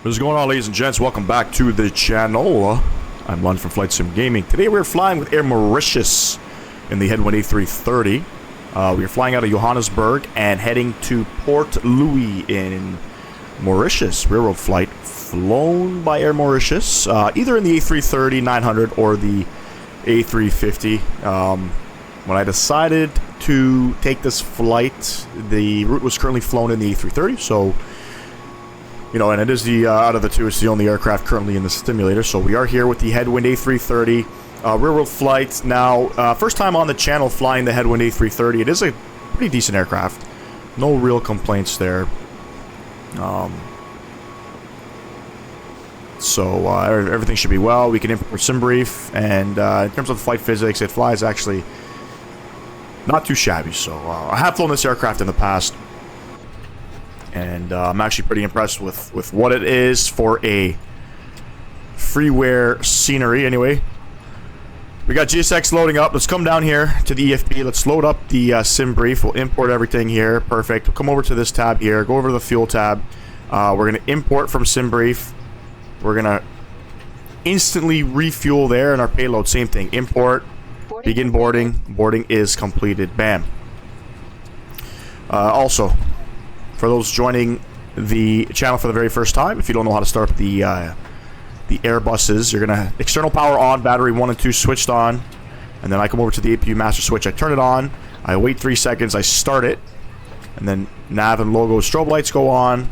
What is going on, ladies and gents? Welcome back to the channel. I'm Lon from FlightSim Gaming. Today we're flying with Air Mauritius in the Headwind A330. We're flying out of Johannesburg and heading to Port Louis in Mauritius. Railroad flight flown by Air Mauritius, either in the A330-900 or the A350. When I decided to take this flight, the route was currently flown in the A330, so... You know, and it is the, out of the two, it's the only aircraft currently in the simulator. So we are here with the Headwind A330 railroad flight. Now, first time on the channel flying the Headwind A330. It is a pretty decent aircraft. No real complaints there. Everything should be well. We can import sim brief. And in terms of flight physics, it flies actually not too shabby. So I have flown this aircraft in the past. And I'm actually pretty impressed with what it is for a freeware scenery. Anyway, we got GSX loading up. Let's come down here to the EFB. Let's load up the sim brief. We'll import everything here. Perfect. We'll come over to this tab here. Go over to the fuel tab. We're going to import from sim brief. We're going to instantly refuel there. And our payload, same thing. Import. Begin boarding. Boarding is completed. Bam. Also... For those joining the channel for the very first time, if you don't know how to start up the Airbuses, you're going to external power on, battery 1 and 2 switched on, and then I come over to the APU master switch. I turn it on, I wait 3 seconds, I start it, and then nav and logo strobe lights go on,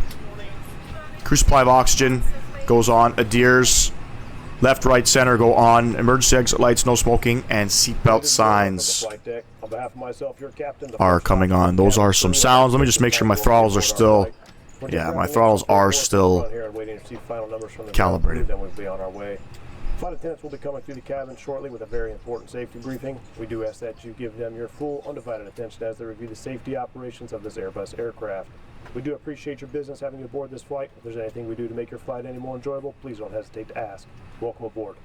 crew supply of oxygen goes on, adheres, left, right, center go on, emergency exit lights, no smoking, and seatbelt signs are coming on. Those are some sounds. Let me just make sure my throttles are still... Yeah, my throttles are still calibrated. Flight attendants will be coming through the cabin shortly with a very important safety briefing. We do ask that you give them your full, undivided attention as they review the safety operations of this Airbus aircraft. We do appreciate your business having you aboard this flight. If there's anything we do to make your flight any more enjoyable, please don't hesitate to ask. Welcome aboard.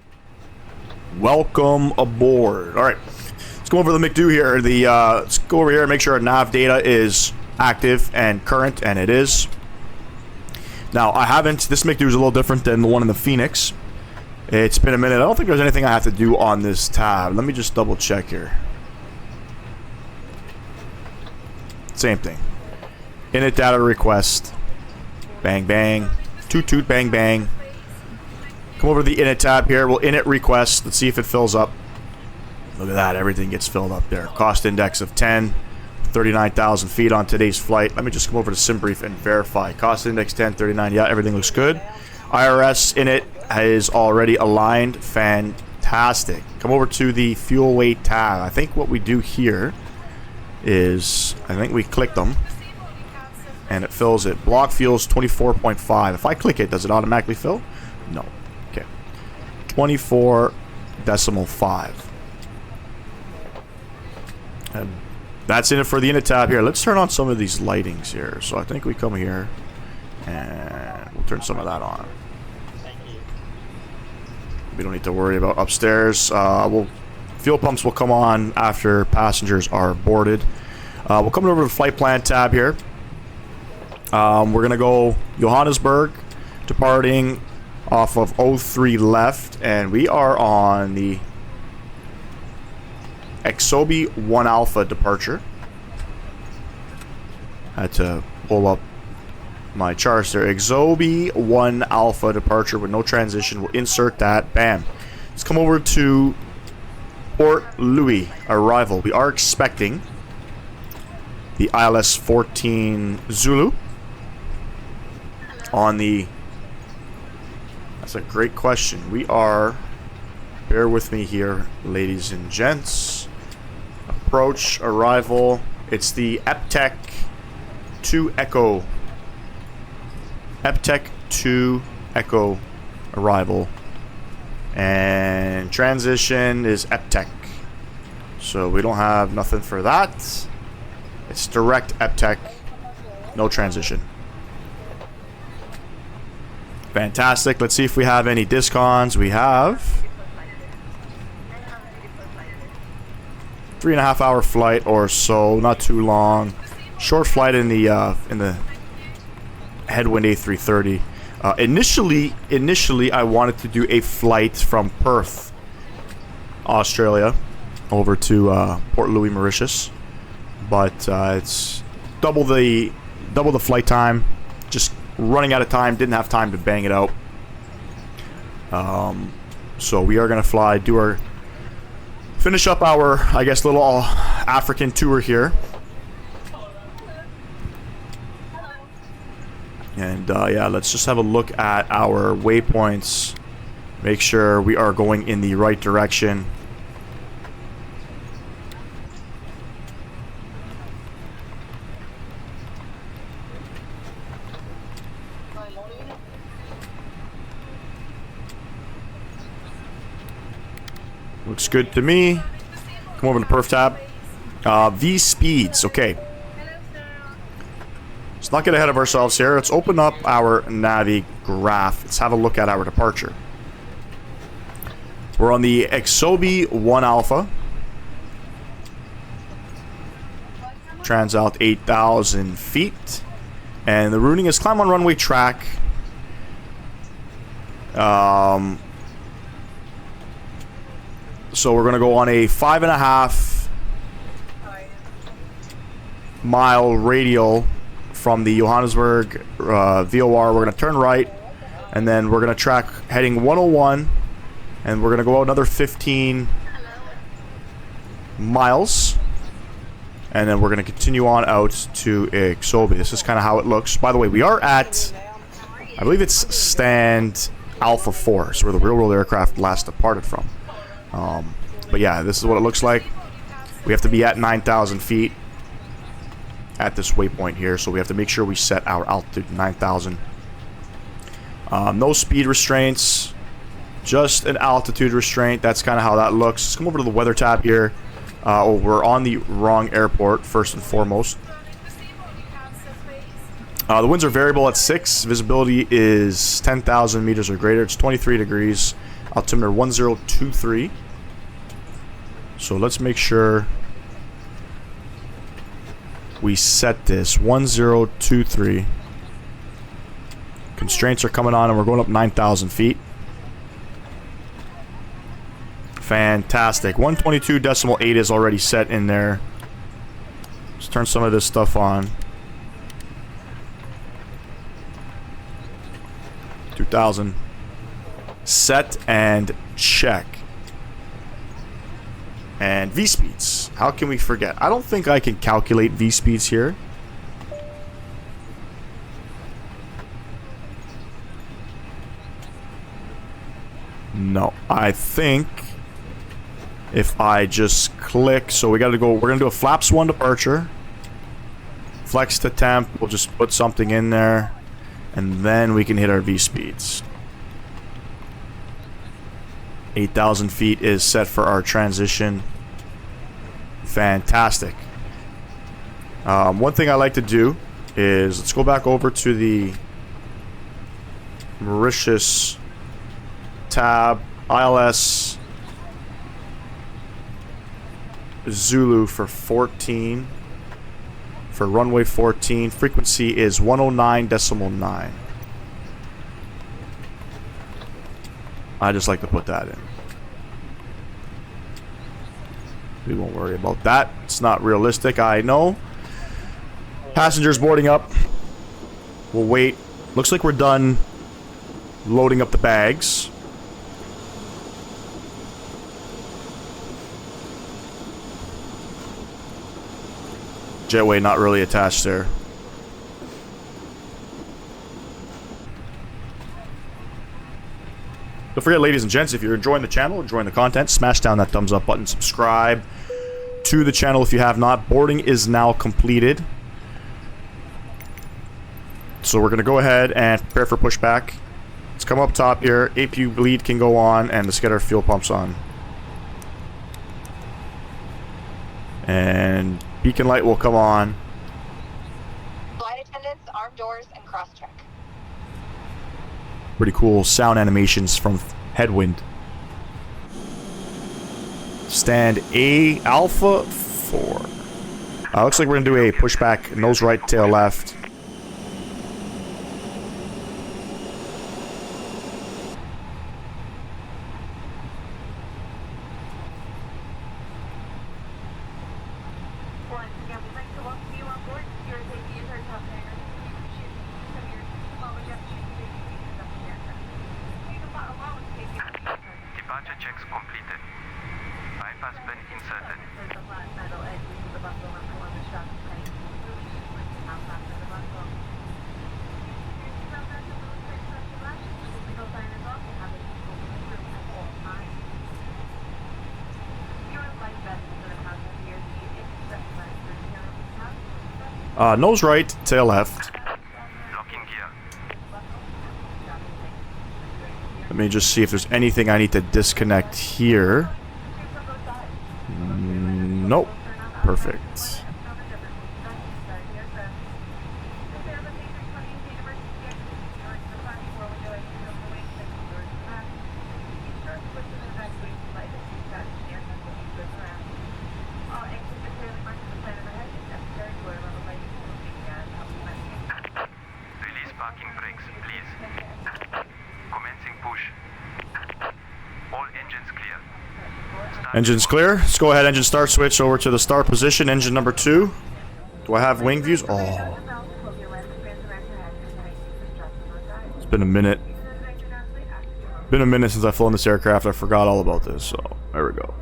Welcome aboard. All right, let's go over the McDo here. Let's go over here and make sure our nav data is active and current, and it is. Now, this McDo is a little different than the one in the Phoenix. It's been a minute. I don't think there's anything I have to do on this tab. Let me just double check here. Same thing. Init data request. Bang, bang. Toot, toot, bang, bang. Come over to the init tab here. We'll init request. Let's see if it fills up. Look at that. Everything gets filled up there. Cost index of 10. 39,000 feet on today's flight. Let me just come over to SimBrief and verify. Cost index 10, 39. Yeah, everything looks good. IRS init is already aligned. Fantastic. Come over to the fuel weight tab. I think what we do here is, I think we click them and it fills it. Block fuels 24.5. If I click it, does it automatically fill? No. Okay. 24.5. And that's in it for the init tab here. Let's turn on some of these lightings here. So I think we come here and we'll turn some of that on. We don't need to worry about upstairs. Fuel pumps will come on after passengers are boarded. We'll come over to the flight plan tab here. We're going to go Johannesburg, departing off of 03 left, and we are on the Exobi 1 Alpha departure. Had to pull up my charts there. Exobi 1 Alpha departure with no transition. We'll insert that. Bam. Let's come over to Port Louis arrival. We are expecting the ILS 14 Zulu on the... That's a great question. We are... Bear with me here, ladies and gents. Approach, arrival. It's the EPTEC 2 Echo. EPTEC 2 Echo arrival. And transition is EPTEC. So we don't have nothing for that. It's direct EPTEC. No transition. Fantastic. Let's see if we have any discons. We have 3.5 hour flight or so, not too long. Short flight in the Headwind A330. Initially, I wanted to do a flight from Perth, Australia, over to Port Louis, Mauritius, but it's double the flight time. Just running out of time. Didn't have time to bang it out. So we are gonna fly, finish up our, I guess, little African tour here. And yeah, let's just have a look at our waypoints. Make sure we are going in the right direction. Looks good to me. Come over to perf tab. V speeds, okay. Let's not get ahead of ourselves here. Let's open up our Navi graph. Let's have a look at our departure. We're on the Exobi 1 Alpha. Transalt 8,000 feet. And the routing is climb on runway track. So we're going to go on a 5.5 mile radial from the Johannesburg VOR. We're going to turn right, and then we're going to track heading 101, and we're going to go out another 15 miles, and then we're going to continue on out to Exobi. This is kind of how it looks. By the way, we are at, I believe it's stand Alpha 4, so where the real-world aircraft last departed from. But yeah, this is what it looks like. We have to be at 9,000 feet at this waypoint here, so we have to make sure we set our altitude 9,000. No speed restraints, just an altitude restraint. That's kind of how that looks. Let's come over to the weather tab here. Oh, we're on the wrong airport, first and foremost. The winds are variable at 6. Visibility is 10,000 meters or greater. It's 23 degrees. Altimeter 1023. So let's make sure we set this 1023. Constraints are coming on, and we're going up 9,000 feet. Fantastic. 122.8 is already set in there. Let's turn some of this stuff on. 2,000. Set and check. And V-speeds. How can we forget? I don't think I can calculate V-speeds here. No. I think if I just click, so we gotta go, we're gonna do a flaps 1 departure. Flex to temp, we'll just put something in there. And then we can hit our V-speeds. 8,000 feet is set for our transition. Fantastic. One thing I like to do is, let's go back over to the Mauritius tab, ILS Zulu for 14. For runway 14, frequency is 109.9. I just like to put that in. We won't worry about that. It's not realistic, I know. Passengers boarding up. We'll wait. Looks like we're done loading up the bags. Jetway not really attached there. Don't forget, ladies and gents, if you're enjoying the channel, enjoying the content, smash down that thumbs up button, subscribe to the channel if you have not. Boarding is now completed. So we're going to go ahead and prepare for pushback. Let's come up top here. APU bleed can go on, and let's get our fuel pumps on. And beacon light will come on. Flight attendants, arm doors, and cross-check. Pretty cool sound animations from Headwind. Stand A Alpha 4. Looks like we're going to do a pushback, nose right, tail left. checks completed. Bypass pin inserted. Nose right, tail left. Locking gear. Let me just see if there's anything I need to disconnect here. Nope. Perfect. Release parking brakes, please. Commencing push. All engines clear. Start Engine's clear. Let's go ahead, engine start switch over to the start position, engine number 2. Do I have wing views? Oh. It's been a minute. Been a minute since I've flown this aircraft. I forgot all about this, so there we go.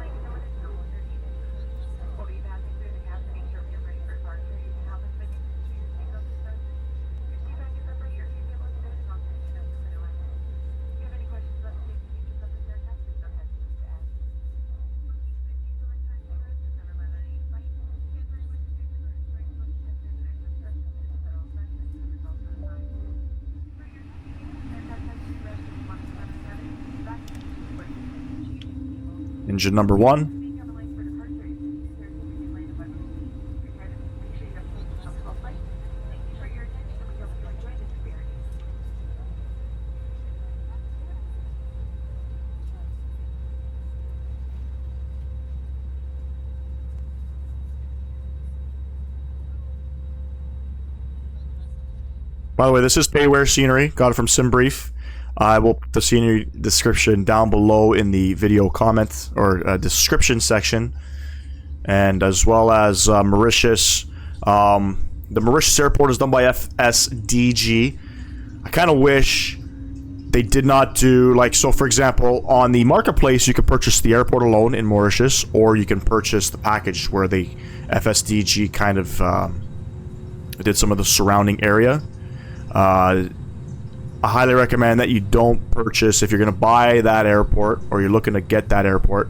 Engine number 1. By the way, this is payware scenery. Got it from SimBrief. I will put the scenery description down below in the video comment or description section, and as well as Mauritius. The Mauritius airport is done by FSDG. I kind of wish they did not do, like, so for example, on the marketplace you can purchase the airport alone in Mauritius, or you can purchase the package where the FSDG kind of did some of the surrounding area. I highly recommend that you don't purchase, if you're going to buy that airport or you're looking to get that airport,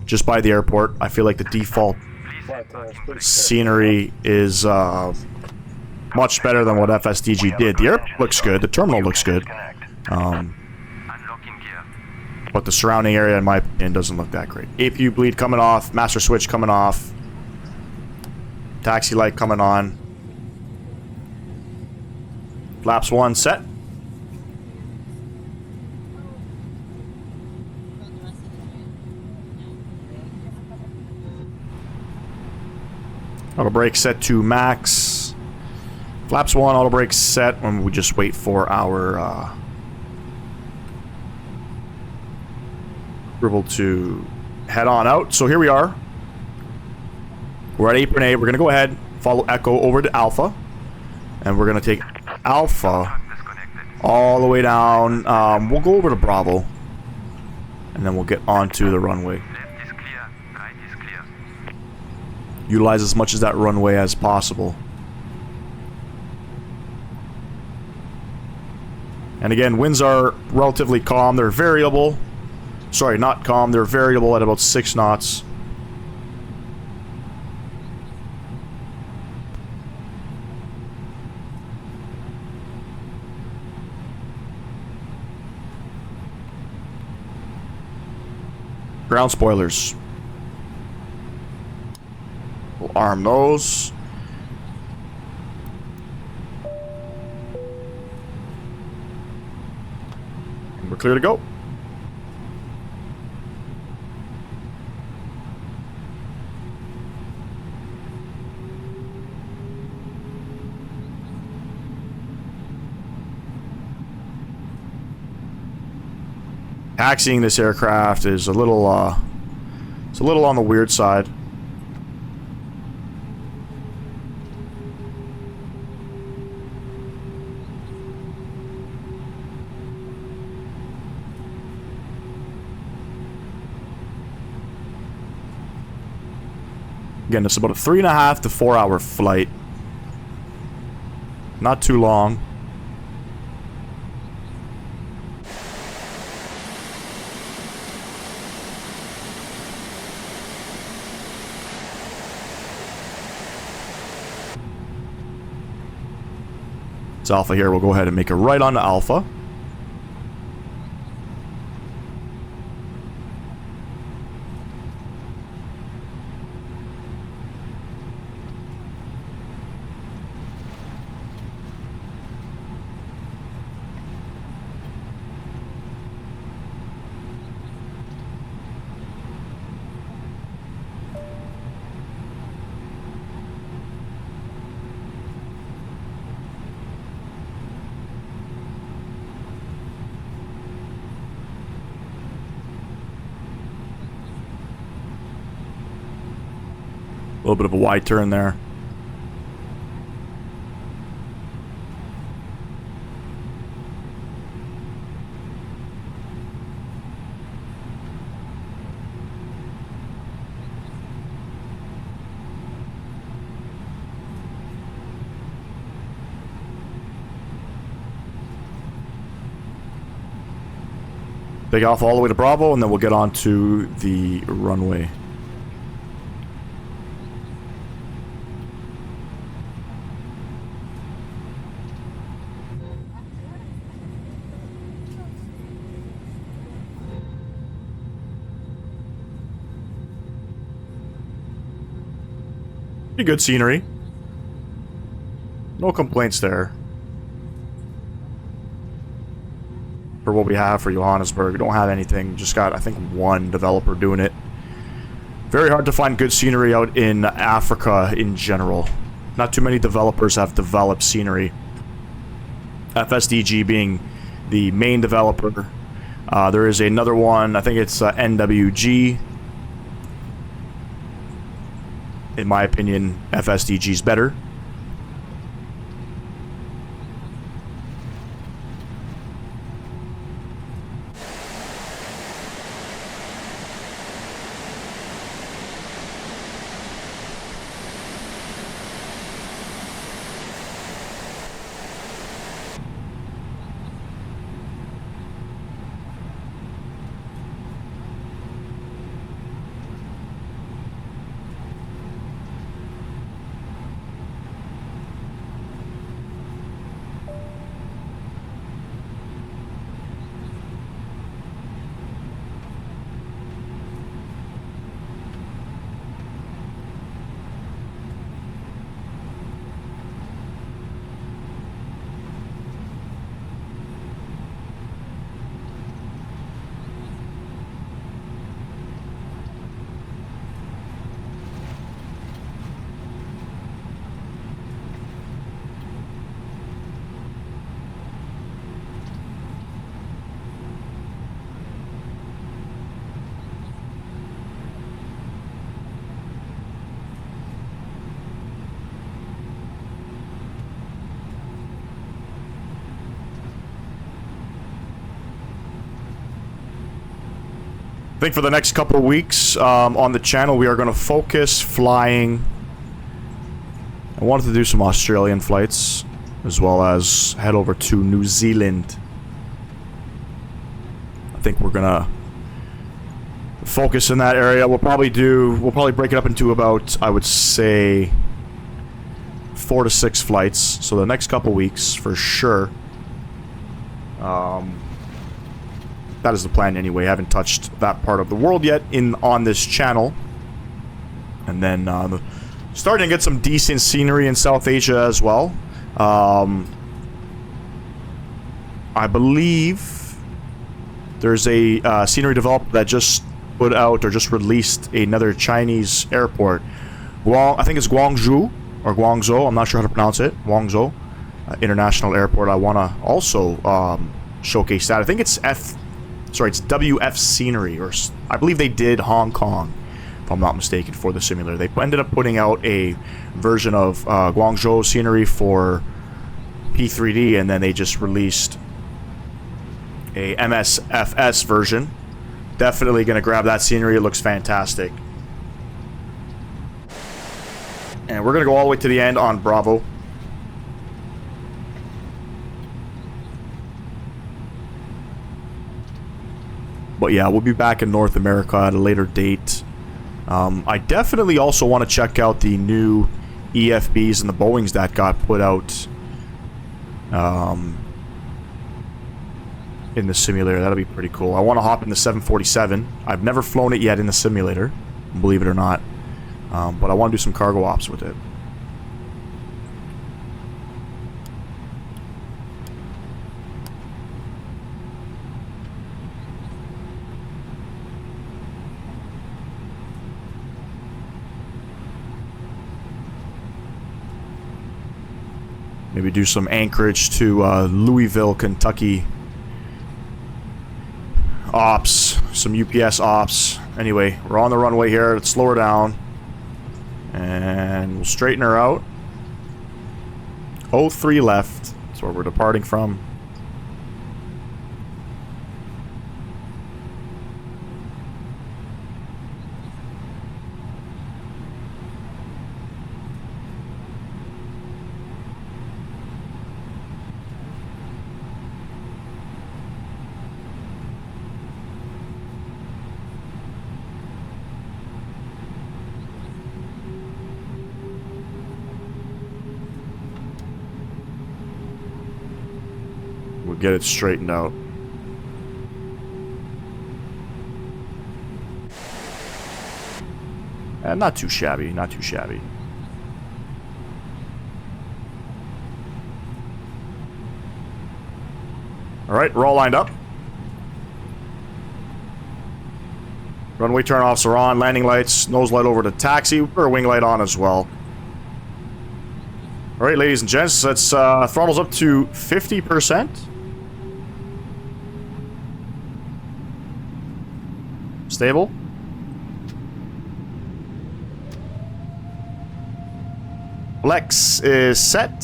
just buy the airport. I feel like the default scenery is much better than what FSDG did. The airport looks good, the terminal looks good, unlocking gear. but the surrounding area, in my opinion, doesn't look that great. APU bleed coming off, master switch coming off, taxi light coming on, flaps 1 set. Auto brake set to max. Flaps 1, auto brake set, and we just wait for our approval to head on out. So here we are. We're at apron A. We're going to go ahead, follow Echo over to Alpha, and we're going to take Alpha all the way down. We'll go over to Bravo, and then we'll get onto the runway. Left is clear. Right is clear. Utilize as much of that runway as possible. And again, winds are relatively calm. They're variable. Sorry, not calm. They're variable at about 6 knots. Ground spoilers. We'll arm those. And we're clear to go. Taxiing this aircraft is a little, it's a little on the weird side. Again, it's about a 3.5 to 4 hour flight. Not too long. It's Alpha here. We'll go ahead and make a right on Alpha. A little bit of a wide turn there. Take off all the way to Bravo, and then we'll get on to the runway. Pretty good scenery. No complaints there. For what we have for Johannesburg, we don't have anything. Just got, I think, one developer doing it. Very hard to find good scenery out in Africa in general. Not too many developers have developed scenery. FSDG being the main developer. There is another one, I think it's NWG. In my opinion, FSDG is better. I think for the next couple of weeks on the channel, we are going to focus flying. I wanted to do some Australian flights, as well as head over to New Zealand. I think we're going to focus in that area. We'll probably break it up into about, I would say, 4 to 6 flights. So the next couple weeks, for sure. That is the plan anyway. I haven't touched that part of the world yet on this channel. And then starting to get some decent scenery in South Asia as well. I believe there's a scenery developer that just put out or just released another Chinese airport. I think it's Guangzhou or Guangzhou. I'm not sure how to pronounce it. Guangzhou International Airport. I want to also showcase that. I think it's it's WF Scenery, or I believe they did Hong Kong, if I'm not mistaken, for the simulator. They ended up putting out a version of Guangzhou scenery for P3D, and then they just released a MSFS version. Definitely going to grab that scenery. It looks fantastic. And we're going to go all the way to the end on Bravo. But yeah, we'll be back in North America at a later date. I definitely also want to check out the new EFBs and the Boeings that got put out in the simulator. That'll be pretty cool. I want to hop in the 747. I've never flown it yet in the simulator, believe it or not. But I want to do some cargo ops with it. Maybe do some anchorage to Louisville, Kentucky ops, some UPS ops. Anyway, we're on the runway here. Let's slow her down. And we'll straighten her out. 03 left. That's where we're departing from. Get it straightened out. Not too shabby, not too shabby. Alright, we're all lined up. Runway turnoffs are on, landing lights, nose light over to taxi, or wing light on as well. Alright, ladies and gents, let's throttles up to 50%. Stable. Flex is set.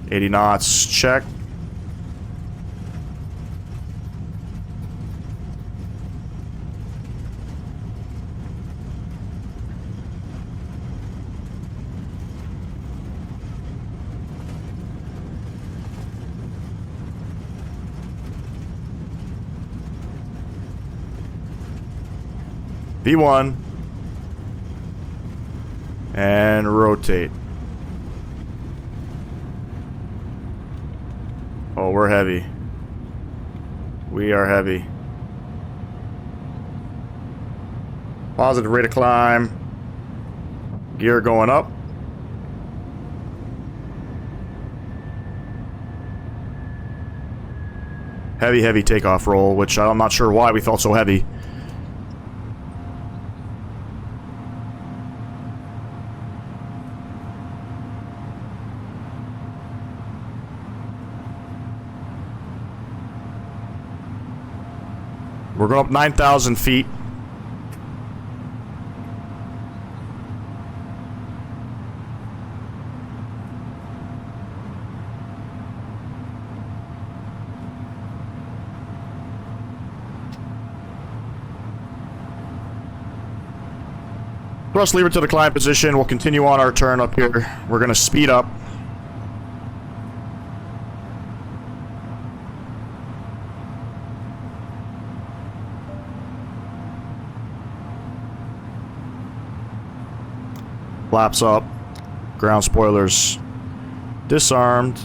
$80 knots, check. V1 and rotate. Oh, we're heavy. We are heavy. Positive rate of climb. Gear going up. Heavy, heavy takeoff roll, which I'm not sure why we felt so heavy. We're going up 9,000 feet. Thrust lever to the climb position. We'll continue on our turn up here. We're going to speed up. Flaps up. Ground spoilers disarmed.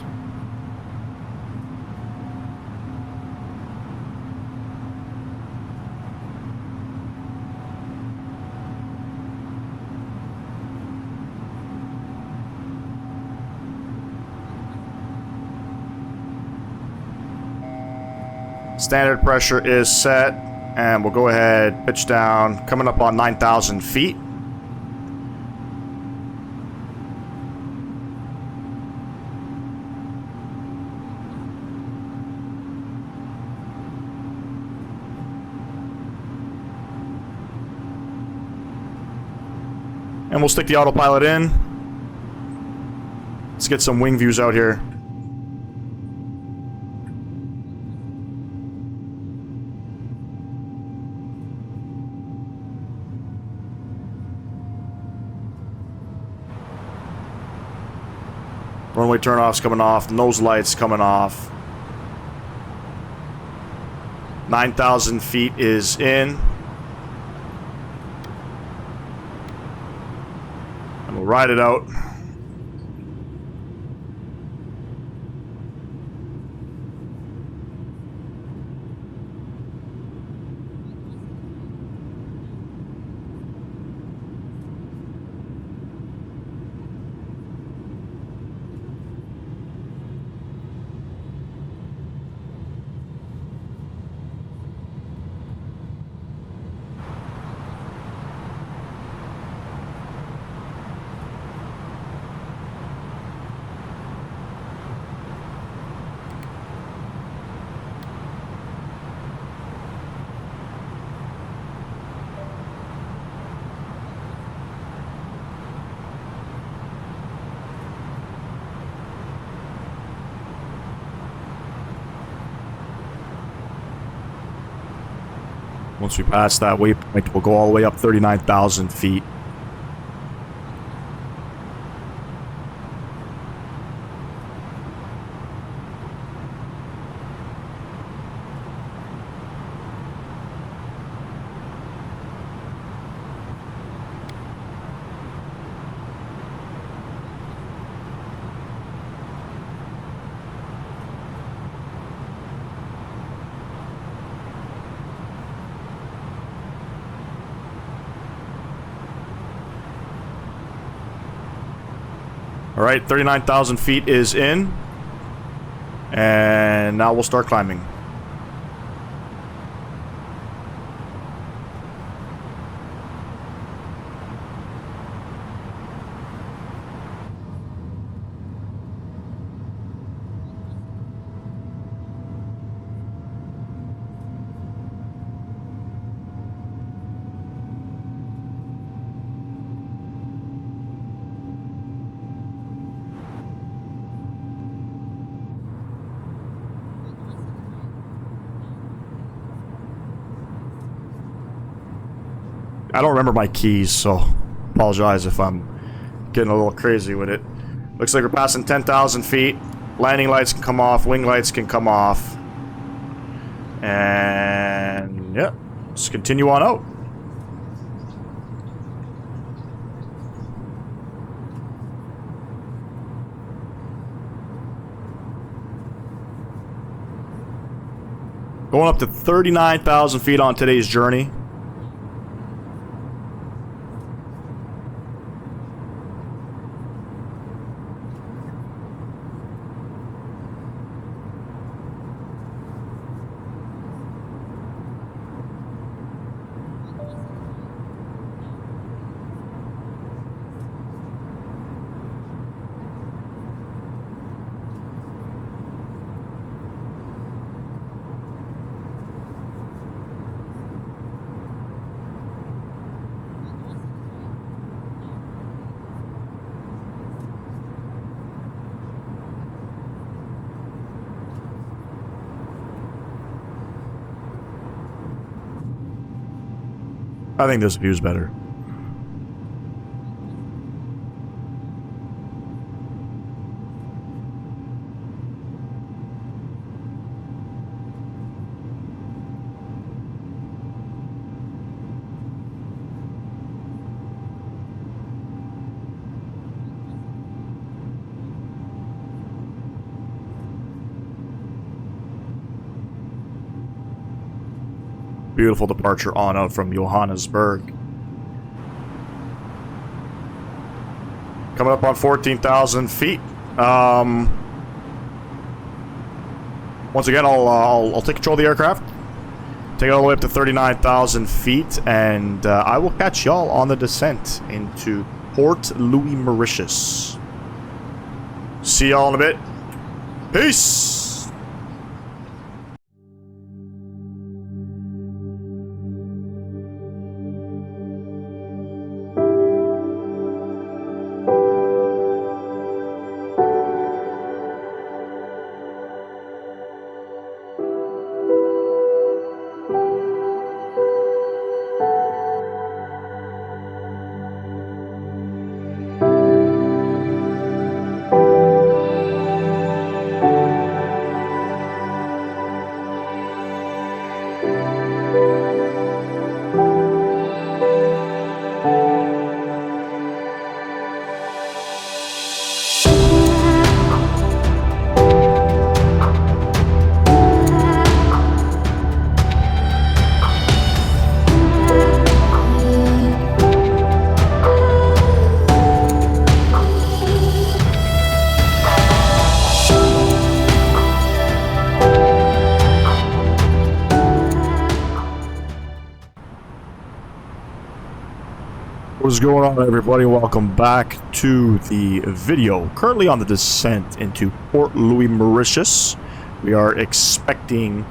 Standard pressure is set, and we'll go ahead, pitch down, coming up on 9,000 feet. And we'll stick the autopilot in. Let's get some wing views out here. Runway turnoff's coming off. Nose lights coming off. 9,000 feet is in. And we'll ride it out. Once we pass that waypoint, we'll go all the way up 39,000 feet. Alright, 39,000 feet is in. And now we'll start climbing. I don't remember my keys, so apologize if I'm getting a little crazy with it. Looks like we're passing 10,000 feet. Landing lights can come off, wing lights can come off. And yeah, let's continue on out. Going up to 39,000 feet on today's journey. I think this view's better. Beautiful departure on out from Johannesburg. Coming up on 14,000 feet. Once again, I'll take control of the aircraft. Take it all the way up to 39,000 feet, and I will catch y'all on the descent into Port Louis, Mauritius. See y'all in a bit. Peace! What's going on, everybody? Welcome back to the video. Currently on the descent into Port Louis, Mauritius. We are expecting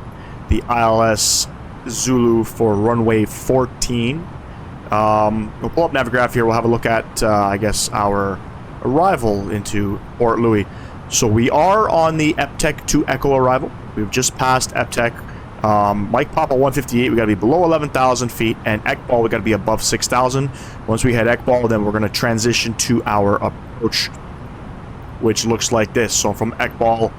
the ILS Zulu for runway 14. We'll pull up Navigraph here. We'll have a look at, I guess, our arrival into Port Louis. So we are on the EPTEC 2 Echo arrival. We've just passed EPTEC. Mike Papa 158, we got to be below 11,000 feet, and Ekbal, we got to be above 6,000. Once we hit Ekbal, then we're going to transition to our approach, which looks like this. So from Ekbal,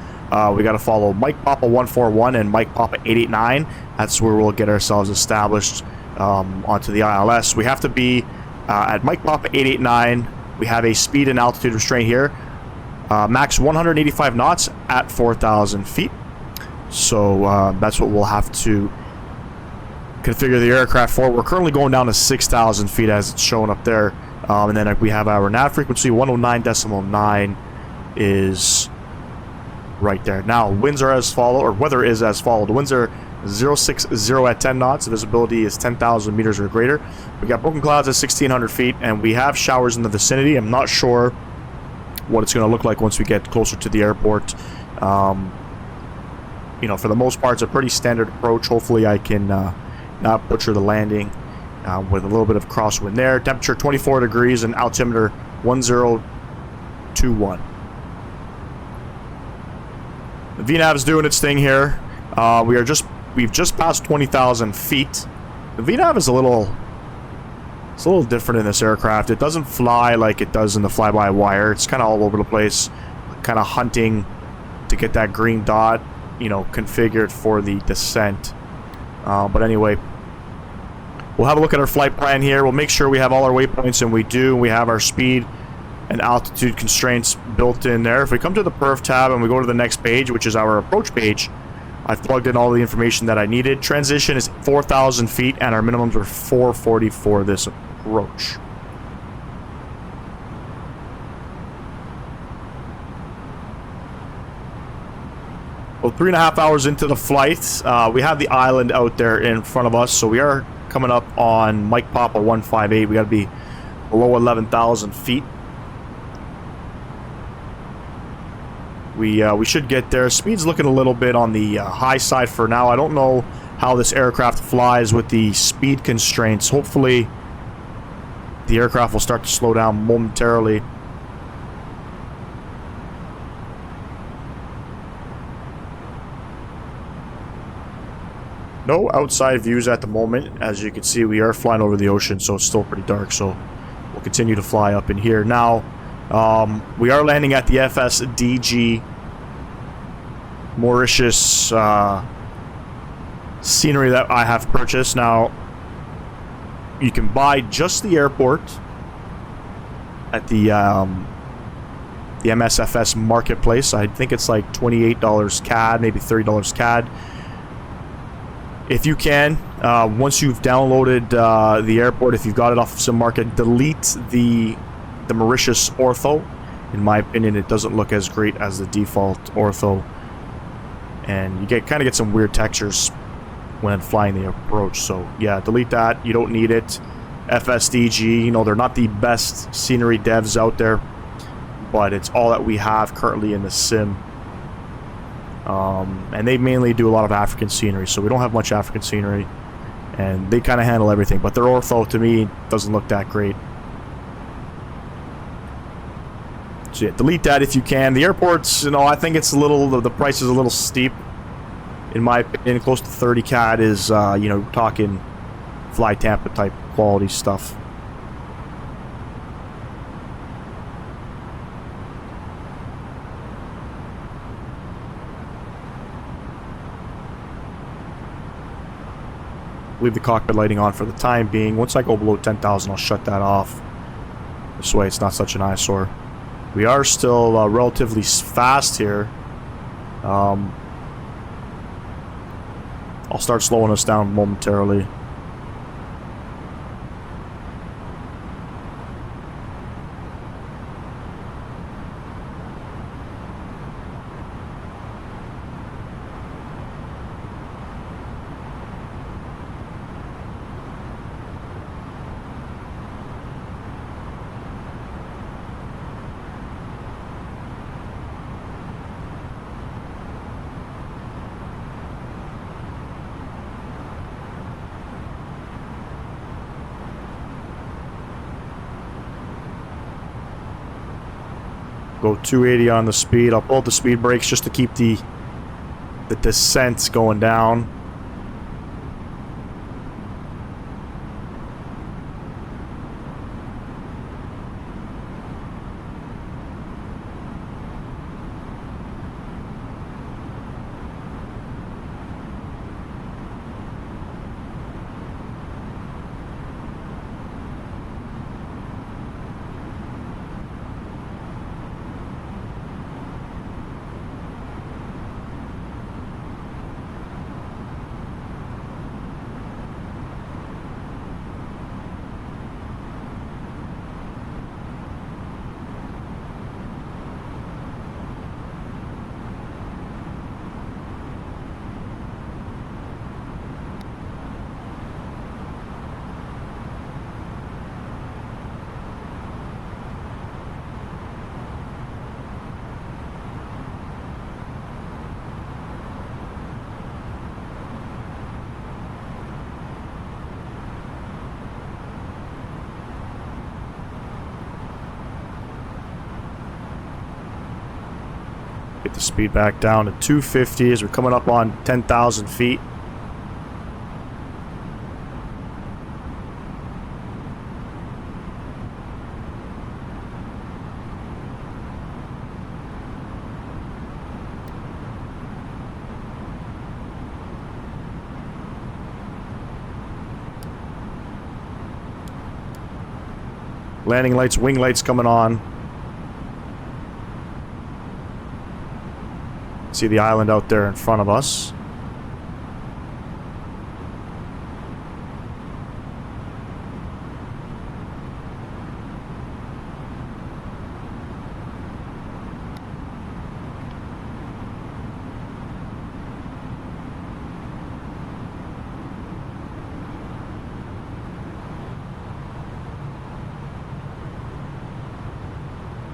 we got to follow Mike Papa 141 and Mike Papa 889. That's where we'll get ourselves established onto the ILS. We have to be at Mike Papa 889. We have a speed and altitude restraint here. Max 185 knots at 4,000 feet. So that's what we'll have to configure the aircraft for. We're currently going down to 6,000 feet as it's showing up there. And then we have our nav frequency, 109.9 is right there. Now, winds are as follow, or weather is as follow. The winds are 060 at 10 knots. The visibility is 10,000 meters or greater. We got broken clouds at 1,600 feet, and we have showers in the vicinity. I'm not sure what it's going to look like once we get closer to the airport. You know, for the most part, it's a pretty standard approach. Hopefully, I can not butcher the landing with a little bit of crosswind there. Temperature 24 degrees and altimeter 1021. The VNAV is doing its thing here. We've just passed 20,000 feet. The VNAV is a little different in this aircraft. It doesn't fly like it does in the fly-by-wire. It's kind of all over the place, kind of hunting to get that green dot, you know, configured for the descent. But anyway, we'll have a look at our flight plan here. We'll make sure we have all our waypoints, and we do. We have our speed and altitude constraints built in there. If we come to the perf tab and we go to the next page, which is our approach page, I've plugged in all the information that I needed. Transition is 4,000 feet, and our minimums are 440 for this approach. Well, 3.5 hours into the flight, we have the island out there in front of us, so we are coming up on Mike Papa 158. We got to be below 11,000 feet. We should get there. Speed's looking a little bit on the high side for now. I don't know how this aircraft flies with the speed constraints. Hopefully, the aircraft will start to slow down momentarily. No outside views at the moment. As you can see, we are flying over the ocean, so it's still pretty dark, so we'll continue to fly up in here. Now, we are landing at the FSDG Mauritius scenery that I have purchased. Now, you can buy just the airport at the MSFS marketplace. I think it's like $28 CAD, maybe $30 CAD. If you can, once you've downloaded the airport, if you've got it off of some market, delete the Mauritius ortho. In my opinion, it doesn't look as great as the default ortho, and you kind of get some weird textures when flying the approach. So yeah, delete that. You don't need it. FSDG, you know, they're not the best scenery devs out there, but it's all that we have currently in the sim. And they mainly do a lot of African scenery, so we don't have much African scenery, and they kind of handle everything, but their ortho to me doesn't look that great. So yeah, delete that if you can. The airports, you know, I think it's a little, the price is a little steep in my opinion. Close to 30 CAD is you know, talking Fly Tampa type quality stuff. Leave the cockpit lighting on for the time being. Once I go below 10,000, I'll shut that off. This way it's not such an eyesore. We are still relatively fast here. I'll start slowing us down momentarily. Go 280 on the speed. I'll pull the speed brakes just to keep the descent going down. Get the speed back down to 250 as we're coming up on 10,000 feet. Landing lights, wing lights coming on. See the island out there in front of us.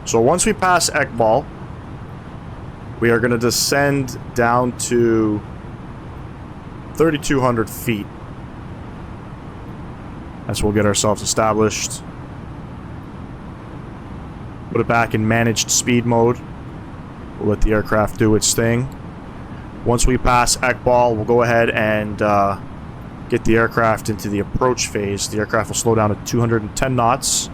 So once we pass Ekbal, we are going to descend down to 3,200 feet. As we'll get ourselves established. Put it back in managed speed mode. We'll let the aircraft do its thing. Once we pass Ekbal, we'll go ahead and get the aircraft into the approach phase. The aircraft will slow down to 210 knots.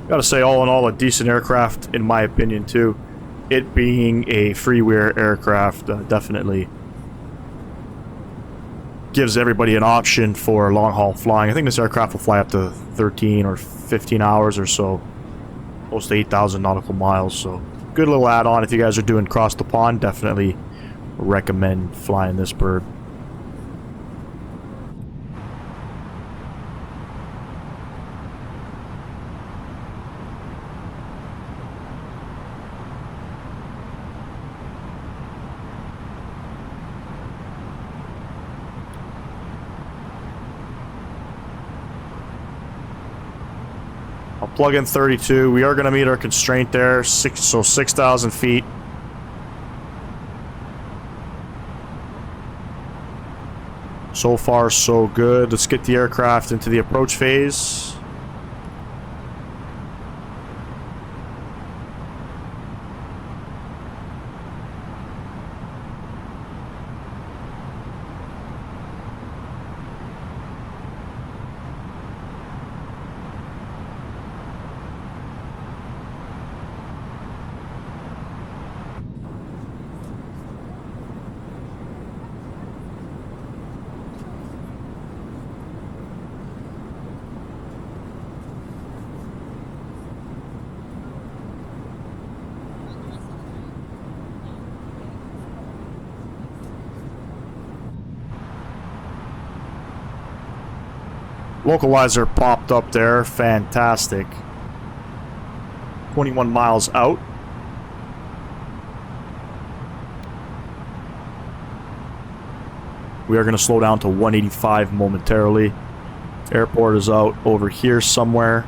Gotta say, all in all, a decent aircraft, in my opinion, too. It being a freeware aircraft definitely gives everybody an option for long-haul flying. I think this aircraft will fly up to 13 or 15 hours or so. Close to 8,000 nautical miles, so good little add-on. If you guys are doing cross the pond, definitely recommend flying this bird. Plug in 32. We are going to meet our constraint there, 6,000 feet. So far, so good. Let's get the aircraft into the approach phase. Localizer popped up there. Fantastic. 21 miles out. We are going to slow down to 185 momentarily. Airport is out over here somewhere.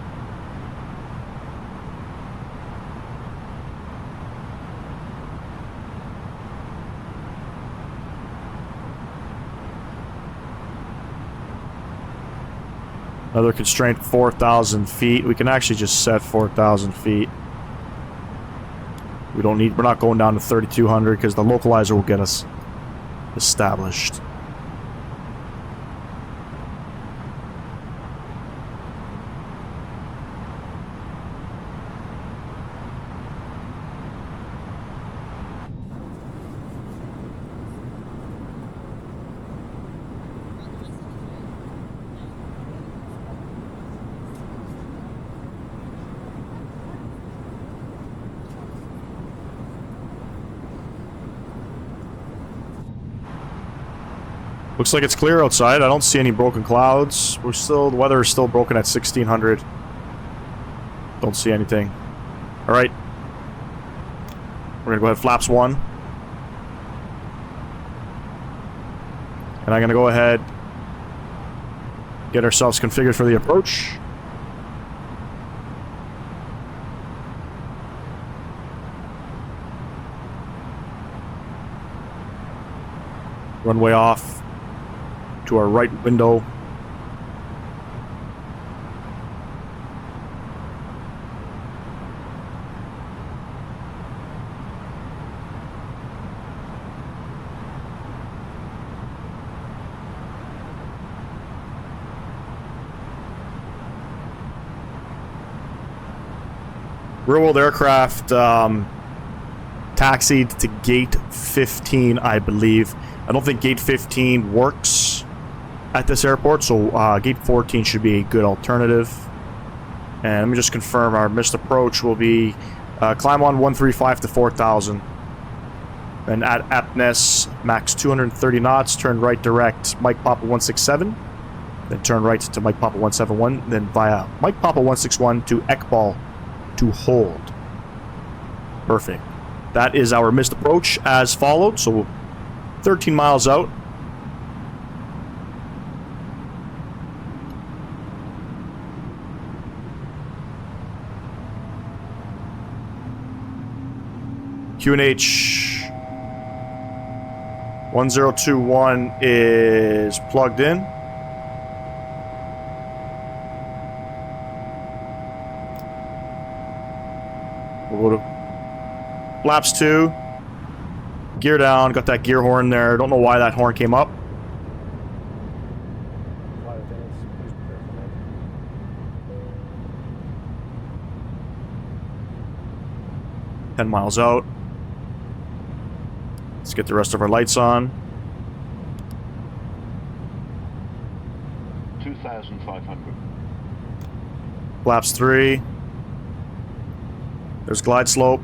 Another constraint, 4,000 feet. We can actually just set 4,000 feet. We're not going down to 3,200 because the localizer will get us established. Looks like it's clear outside. I don't see any broken clouds. The weather is still broken at 1600. Don't see anything. Alright. We're gonna go ahead, flaps 1. And I'm gonna go ahead, get ourselves configured for the approach. Runway off to our right window. Rear-wheeled aircraft taxied to gate 15, I believe. I don't think gate 15 works at this airport, so gate 14 should be a good alternative. And let me just confirm our missed approach will be climb on 135 to 4,000. Then at Aptness, max 230 knots, turn right direct, Mike Papa 167. Then turn right to Mike Papa 171, then via Mike Papa 161 to Ekbal to hold. Perfect. That is our missed approach as followed, so 13 miles out. QNH 1021 is plugged in. We'll go to flaps 2. Gear down, got that gear horn there. Don't know why that horn came up. Flight attendants, please prepare for landing. 10 miles out. Let's get the rest of our lights on. 2,500. Flaps 3. There's glide slope.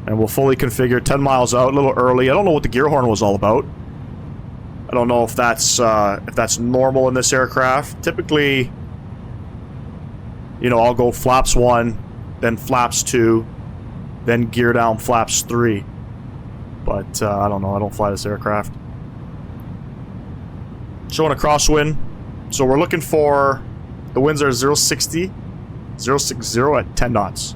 And we'll fully configure 10 miles out, a little early. I don't know what the gear horn was all about. I don't know if that's normal in this aircraft. Typically, you know, I'll go flaps 1, then flaps 2, then gear down flaps 3. But I don't know. I don't fly this aircraft. Showing a crosswind. So we're looking for, the winds are 060 at 10 knots.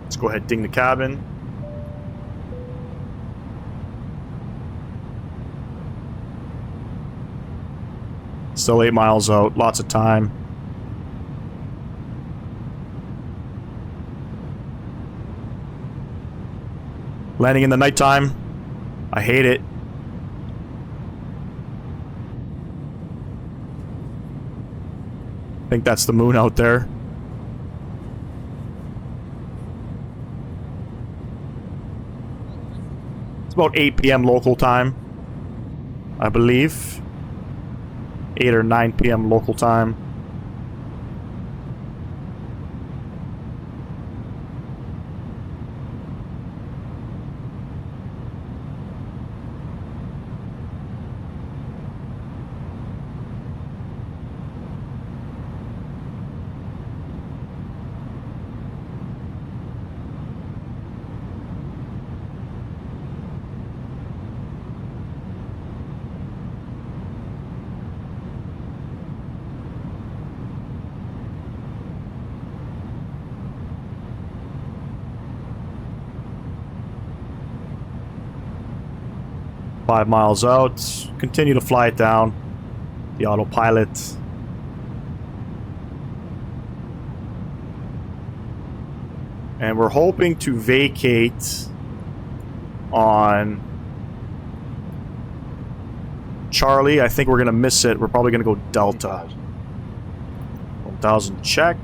Let's go ahead, ding the cabin. Still 8 miles out, lots of time. Landing in the nighttime. I hate it. I think that's the moon out there. It's about 8 p.m. local time, I believe. 8 or 9 p.m. local time. 5 miles out. Continue to fly it down. The autopilot. And we're hoping to vacate on Charlie. I think we're going to miss it. We're probably going to go Delta. 1,000 checked.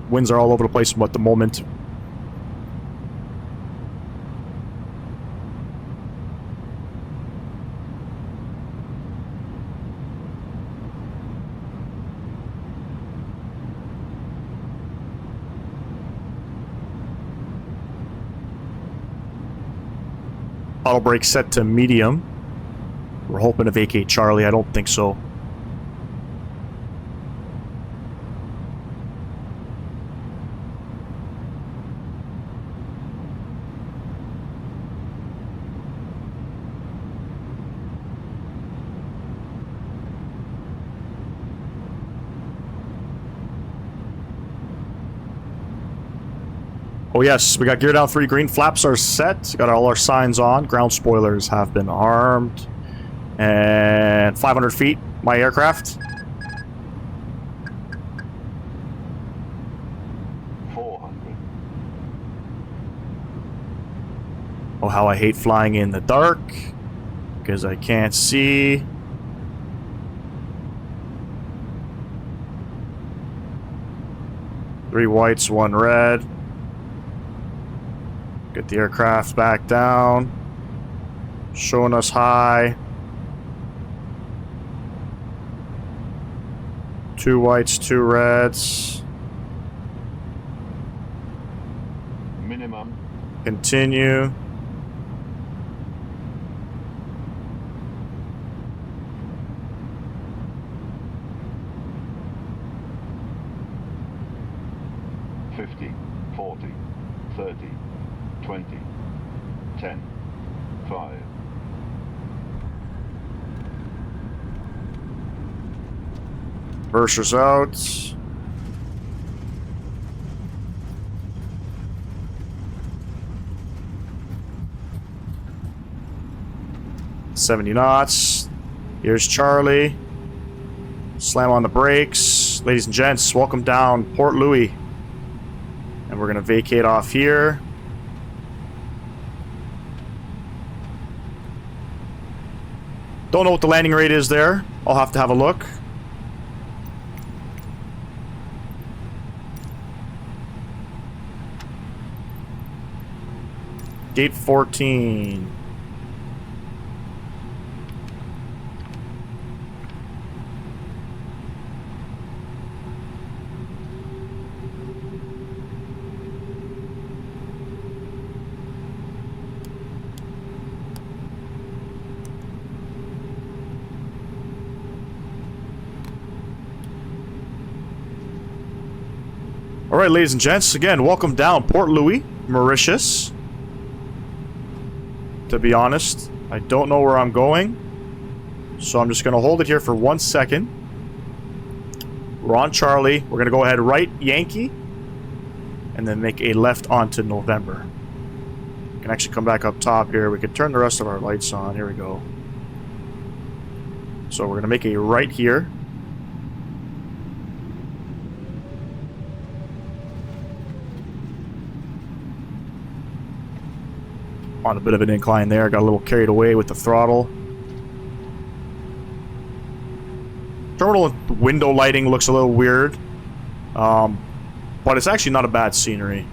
Winds are all over the place at the moment. Auto brake set to medium. We're hoping to vacate Charlie. I don't think so. Oh yes, we got gear down 3 green. Flaps are set. Got all our signs on. Ground spoilers have been armed. And 500 feet, my aircraft. 400. Oh, how I hate flying in the dark. Because I can't see. Three whites, 1 red. Get the aircraft back down. Showing us high. 2 whites, 2 reds. Minimum. Continue. $50, $40, $30, $20, $10, $5. Bursers out. $70 knots. Here's Charlie. Slam on the brakes. Ladies and gents, welcome down Port Louis. And we're going to vacate off here. Don't know what the landing rate is there. I'll have to have a look. Gate 14. All right, ladies and gents, again, welcome down Port Louis, Mauritius. To be honest, I don't know where I'm going, so I'm just going to hold it here for 1 second. We're on Charlie. We're going to go ahead right Yankee, and then make a left onto November. We can actually come back up top here. We can turn the rest of our lights on. Here we go. So we're going to make a right here. On a bit of an incline there. Got a little carried away with the throttle. Terminal window lighting looks a little weird. But it's actually not a bad scenery.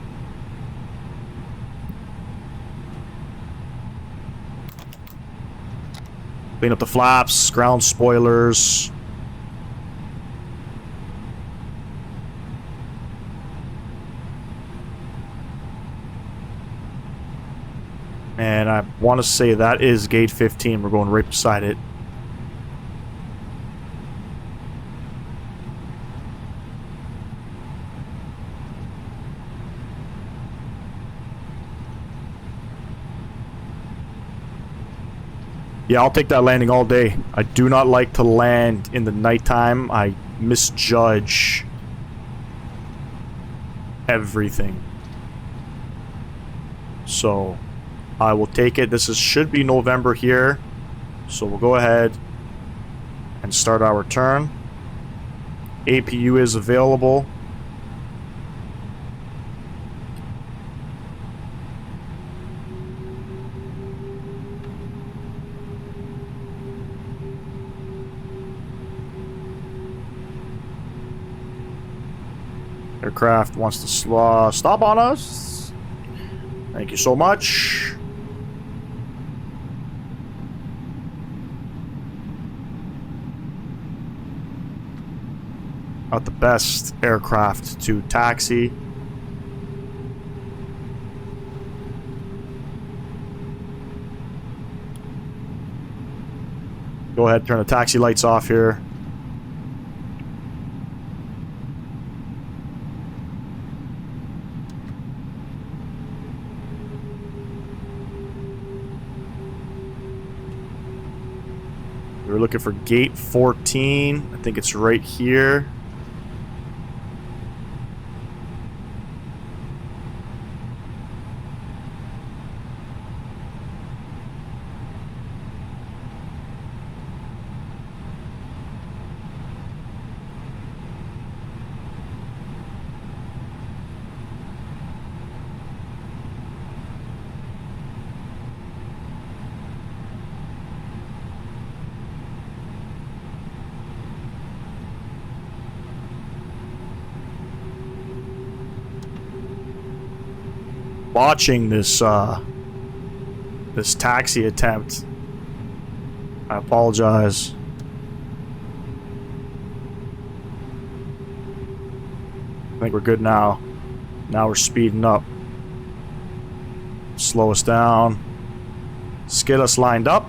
Clean up the flaps, ground spoilers. And I want to say that is gate 15. We're going right beside it. Yeah, I'll take that landing all day. I do not like to land in the nighttime. I misjudge everything. So, I will take it. This should be November here. So we'll go ahead and start our turn. APU is available. Aircraft wants to stop on us. Thank you so much. Not the best aircraft to taxi. Go ahead, turn the taxi lights off here. We're looking for gate 14. I think it's right here. Watching this this taxi attempt. I apologize. I think we're good now. Now we're speeding up. Slow us down. Get us lined up.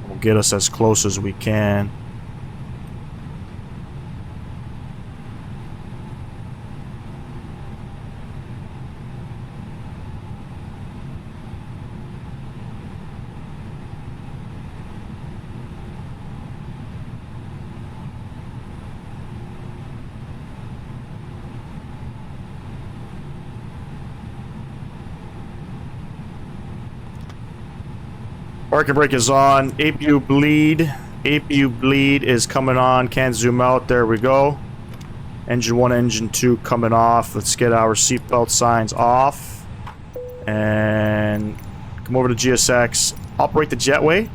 We'll get us as close as we can. Parking brake is on. APU bleed. APU bleed is coming on. Can't zoom out. There we go. Engine 1, engine 2 coming off. Let's get our seatbelt signs off. And come over to GSX. Operate the jetway.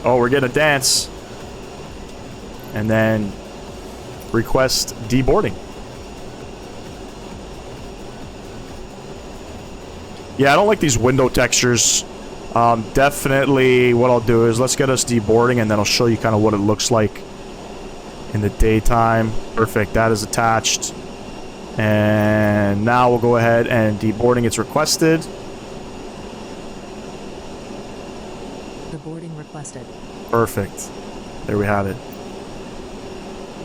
Oh, we're getting a dance. And then request deboarding. Yeah, I don't like these window textures. Definitely what I'll do is let's get us deboarding and then I'll show you kind of what it looks like in the daytime. Perfect, that is attached. And now we'll go ahead and deboarding is requested. The boarding requested. Perfect. There we have it.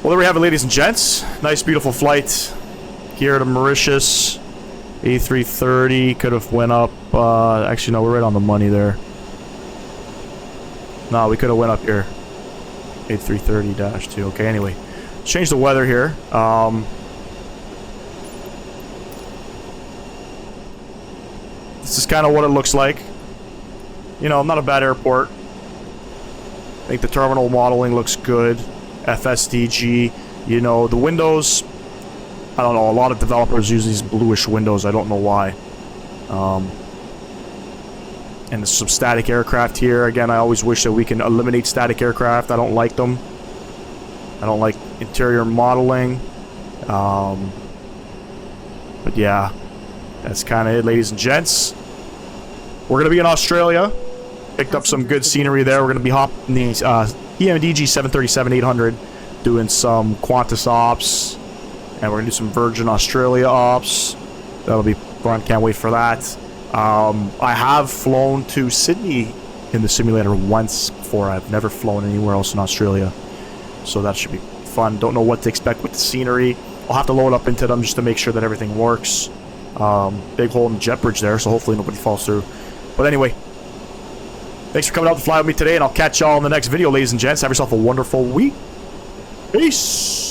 Well, there we have it, ladies and gents. Nice, beautiful flight here to Mauritius. A330 could have went up. Actually, no, we're right on the money there. No, we could have went up here. A330-2. Okay, anyway. Let's change the weather here. This is kind of what it looks like. You know, not a bad airport. I think the terminal modeling looks good. FSDG. You know, the windows... I don't know, a lot of developers use these bluish windows. I don't know why. And there's some static aircraft here. Again, I always wish that we can eliminate static aircraft. I don't like them. I don't like interior modeling. But yeah, that's kind of it, ladies and gents. We're going to be in Australia. Picked up some good scenery there. We're going to be hopping the EMDG 737-800, doing some Qantas ops. And we're going to do some Virgin Australia ops. That'll be fun. Can't wait for that. I have flown to Sydney in the simulator once before. I've never flown anywhere else in Australia. So that should be fun. Don't know what to expect with the scenery. I'll have to load up into them just to make sure that everything works. Big hole in the jet bridge there, so hopefully nobody falls through. But anyway, thanks for coming out to fly with me today, and I'll catch y'all in the next video, ladies and gents. Have yourself a wonderful week. Peace!